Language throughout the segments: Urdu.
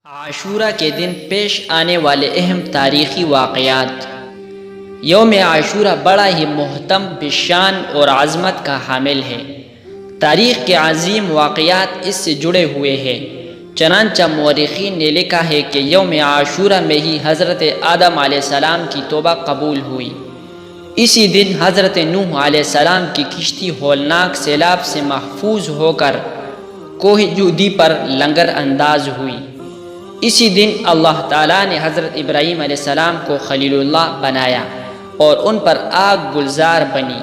عاشورہ کے دن پیش آنے والے اہم تاریخی واقعات۔ یوم عاشورہ بڑا ہی محتم بشان اور عظمت کا حامل ہے۔ تاریخ کے عظیم واقعات اس سے جڑے ہوئے ہیں۔ چنانچہ مورخین نے لکھا ہے کہ یوم عاشورہ میں ہی حضرت آدم علیہ السلام کی توبہ قبول ہوئی۔ اسی دن حضرت نوح علیہ السلام کی کشتی ہولناک سیلاب سے محفوظ ہو کر کوہ جودی پر لنگر انداز ہوئی۔ اسی دن اللہ تعالیٰ نے حضرت ابراہیم علیہ السلام کو خلیل اللہ بنایا اور ان پر آگ گلزار بنی۔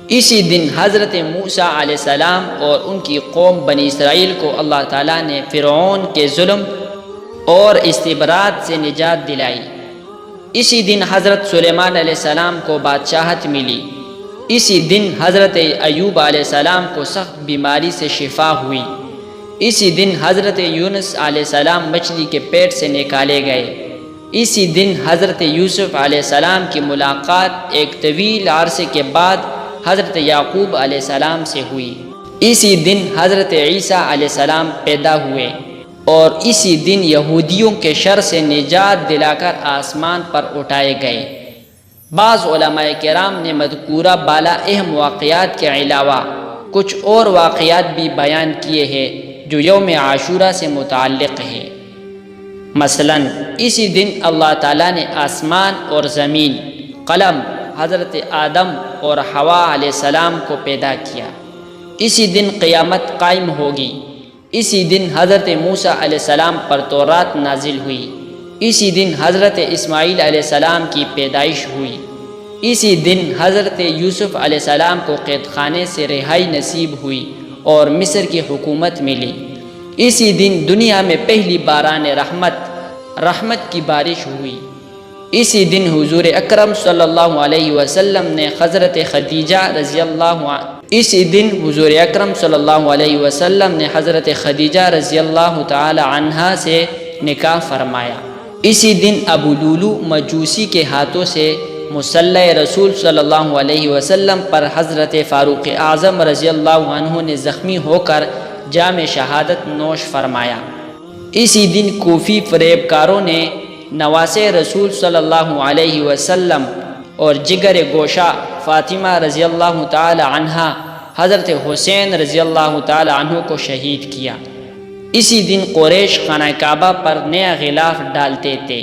اسی دن حضرت موسیٰ علیہ السلام اور ان کی قوم بنی اسرائیل کو اللہ تعالیٰ نے فرعون کے ظلم اور استبراد سے نجات دلائی۔ اسی دن حضرت سلیمان علیہ السلام کو بادشاہت ملی۔ اسی دن حضرت ایوب علیہ السلام کو سخت بیماری سے شفا ہوئی۔ اسی دن حضرت یونس علیہ السلام مچھلی کے پیٹ سے نکالے گئے۔ اسی دن حضرت یوسف علیہ السلام کی ملاقات ایک طویل عرصے کے بعد حضرت یعقوب علیہ السلام سے ہوئی۔ اسی دن حضرت عیسیٰ علیہ السلام پیدا ہوئے اور اسی دن یہودیوں کے شر سے نجات دلا کر آسمان پر اٹھائے گئے۔ بعض علماء کرام نے مذکورہ بالا اہم واقعات کے علاوہ کچھ اور واقعات بھی بیان کیے ہیں جو یوم عاشورہ سے متعلق ہے۔ مثلاً اسی دن اللہ تعالیٰ نے آسمان اور زمین، قلم، حضرت آدم اور حوا علیہ السلام کو پیدا کیا۔ اسی دن قیامت قائم ہوگی۔ اسی دن حضرت موسیٰ علیہ السلام پر تورات نازل ہوئی۔ اسی دن حضرت اسماعیل علیہ السلام کی پیدائش ہوئی۔ اسی دن حضرت یوسف علیہ السلام کو قید خانے سے رہائی نصیب ہوئی اور مصر کی حکومت ملی۔ اسی دن دنیا میں پہلی باران رحمت کی بارش ہوئی۔ اسی دن حضور اکرم صلی اللہ علیہ وسلم نے حضرت خدیجہ رضی اللہ تعالی عنہا سے نکاح فرمایا۔ اسی دن ابو لولو مجوسی کے ہاتھوں سے مصلی رسول صلی اللہ علیہ وسلم پر حضرت فاروق اعظم رضی اللہ عنہ نے زخمی ہو کر جام شہادت نوش فرمایا۔ اسی دن کوفی فریب کاروں نے نواسے رسول صلی اللہ علیہ وسلم اور جگر گوشہ فاطمہ رضی اللہ تعالی عنہا حضرت حسین رضی اللہ تعالی عنہ کو شہید کیا۔ اسی دن قریش خانہ کعبہ پر نیا غلاف ڈالتے تھے۔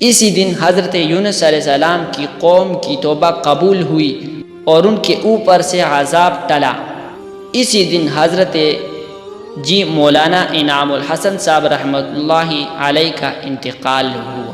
اسی دن حضرت یونس علیہ السلام کی قوم کی توبہ قبول ہوئی اور ان کے اوپر سے عذاب ٹلا۔ اسی دن حضرت مولانا انعام الحسن صاحب رحمۃ اللہ علیہ کا انتقال ہوا۔